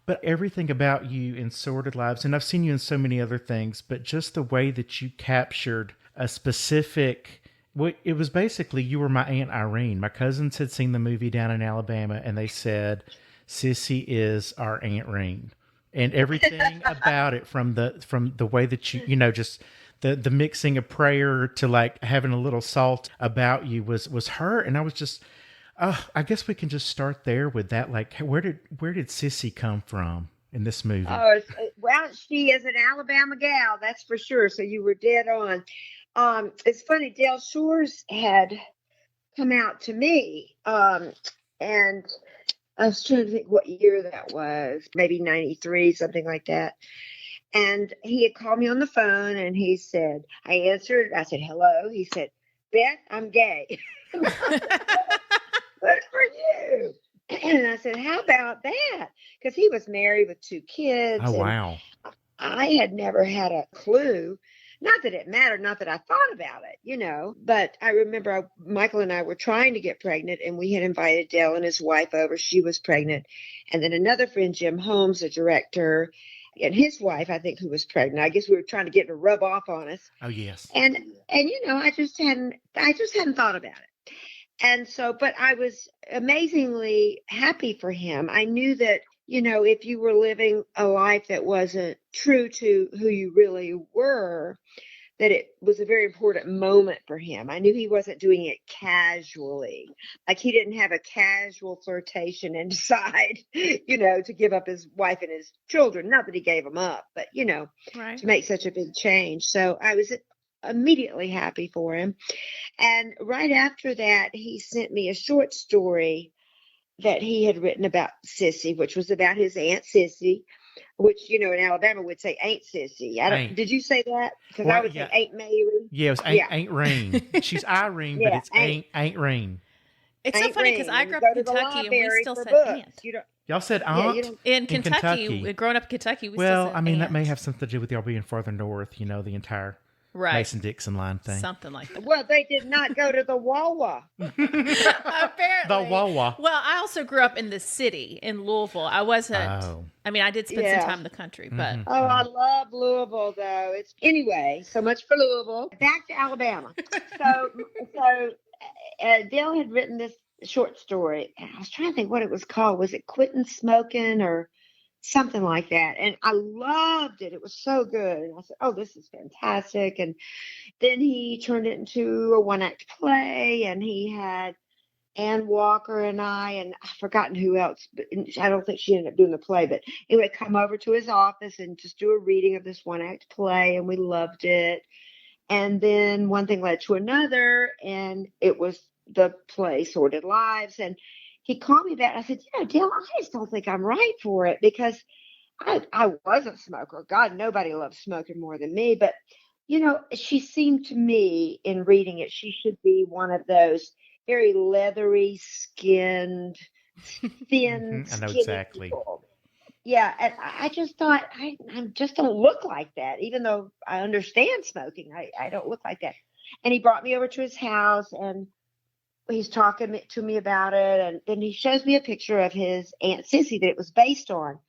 But everything about you in Sordid Lives, and I've seen you in so many other things, but just the way that you captured a specific. Well, it was basically you were my Aunt Irene. My cousins had seen the movie down in Alabama, and they said, "Sissy is our Aunt Irene," and everything about it, from the way that just the mixing of prayer to like having a little salt about you was her, and I was just I guess we can just start there with that. Like, where did Sissy come from in this movie? Well, she is an Alabama gal, that's for sure. So you were dead on. It's funny, Dale Shores had come out to me, and I was trying to think what year that was, maybe 93, something like that. And he had called me on the phone and he said, I answered, I said, hello. He said, Beth, I'm gay. Good for you. And I said, how about that? Because he was married with two Oh kids, and wow. I had never had a clue. Not that it mattered, not that I thought about it. But I remember Michael and I were trying to get pregnant, and we had invited Dale and his wife over. She was pregnant. And then another friend, Jim Holmes, a director, and his wife, I think, who was pregnant. I guess we were trying to get her to rub off on us. Oh yes. And I just hadn't thought about it. And so, but I was amazingly happy for him. I knew that, if you were living a life that wasn't true to who you really were, that it was a very important moment for him. I knew he wasn't doing it casually. Like he didn't have a casual flirtation and decide, to give up his wife and his children. Not that he gave them up, but, Right. to make such a big change. So I was immediately happy for him. And right after that, he sent me a short story that he had written about Sissy, which was about his Aunt Sissy, which, in Alabama would say Ain't Sissy. Ain't. Did you say that? Because I Well, would yeah. say Ain't Mary. Yeah, it was Yeah. Ain't Rain. She's Irene, but Yeah. it's Ain't Rain. It's so Ain't funny because Ring. I And grew you up go in to the Kentucky and we library still for said books. aunt. You don't. Y'all said Yeah, you aunt don't. In Kentucky, growing up in Kentucky, we Well, still said I mean, that may aunt. have something to do with y'all being farther north, the entire Right. Mason-Dixon line thing. Something like that. Well, they did not go to the Wawa. Apparently. The Wawa. Well, I also grew up in the city in Louisville. I wasn't. Oh. I mean, I did spend some time in the country, but Mhm. Oh, I love Louisville, though. It's anyway. So much for Louisville. Back to Alabama. So Dale had written this short story, and I was trying to think what it was called. Was it "Quitting Smoking" or something like that? And I loved it. It was so good. And I said, "Oh, this is fantastic!" And then he turned it into a one-act play, and he had Ann Walker and I've forgotten who else, but I don't think she ended up doing the play. But anyway, come over to his office and just do a reading of this one-act play, and we loved it. And then one thing led to another, and it was the play Sordid Lives. And he called me back. I said, Dale, I just don't think I'm right for it because I was a smoker. God, nobody loves smoking more than me. But, she seemed to me in reading it, she should be one of those very leathery skinned, thin, I know skinny exactly. people. Yeah, and I just thought I just don't look like that, even though I understand smoking. I don't look like that. And he brought me over to his house, and he's talking to me about it, and then he shows me a picture of his Aunt Sissy that it was based on.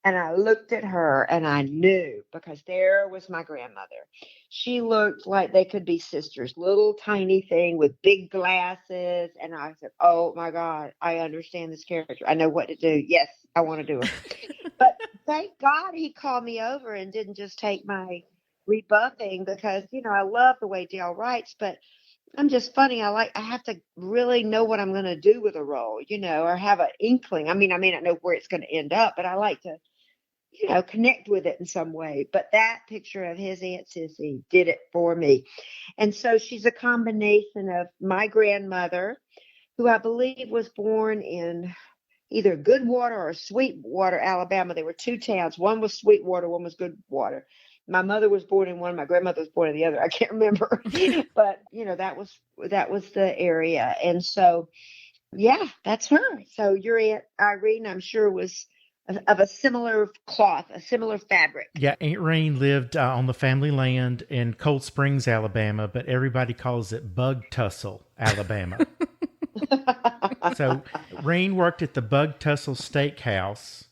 And I looked at her and I knew because there was my grandmother. She looked like they could be sisters, little tiny thing with big glasses. And I said, oh my God, I understand this character. I know what to do. Yes, I want to do her. But thank God he called me over and didn't just take my rebuffing because, I love the way Dale writes, but I'm just funny. I have to really know what I'm going to do with a role, or have an inkling. I mean, I may not know where it's going to end up, but I like to, connect with it in some way. But that picture of his Aunt Sissy did it for me. And so she's a combination of my grandmother, who I believe was born in either Goodwater or Sweetwater, Alabama. There were two towns. One was Sweetwater, one was Goodwater. My mother was born in one, my grandmother was born in the other. I can't remember. But, that was the area. And so, yeah, that's her. So your Aunt Irene, I'm sure, was of a similar cloth, a similar fabric. Yeah, Aunt Rain lived on the family land in Cold Springs, Alabama, but everybody calls it Bug Tussle, Alabama. So Rain worked at the Bug Tussle Steakhouse,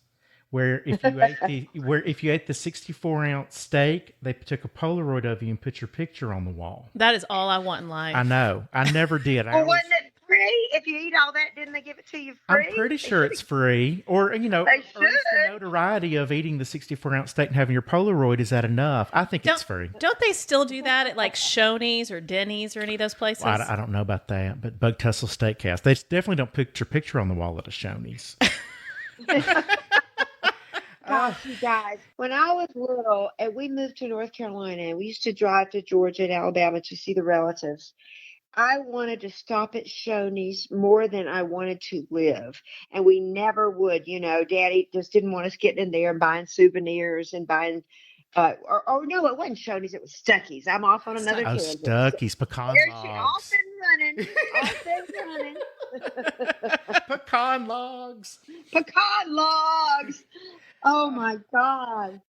where if you ate the 64-ounce steak, they took a Polaroid of you and put your picture on the wall. That is all I want in life. I know. I never did. Well, wasn't it free? If you eat all that, didn't they give it to you free? I'm pretty sure it's free. Or, They or at least the should. notoriety of eating the 64-ounce steak and having your Polaroid, is that enough? I think it's free. Don't they still do that at like Shoney's or Denny's or any of those places? Well, I don't know about that, but Bug Tussle Steakhouse, they definitely don't put your picture on the wall at a Shoney's. Gosh, you guys, when I was little and we moved to North Carolina and we used to drive to Georgia and Alabama to see the relatives, I wanted to stop at Shoney's more than I wanted to live. And we never would, Daddy just didn't want us getting in there and buying souvenirs and buying, or no, it wasn't Shoney's, it was Stuckey's. I'm off on another Oh, tangent. Stuckey's, pecan There's she off logs. and running, off and running. Pecan logs. Pecan logs. Oh my God.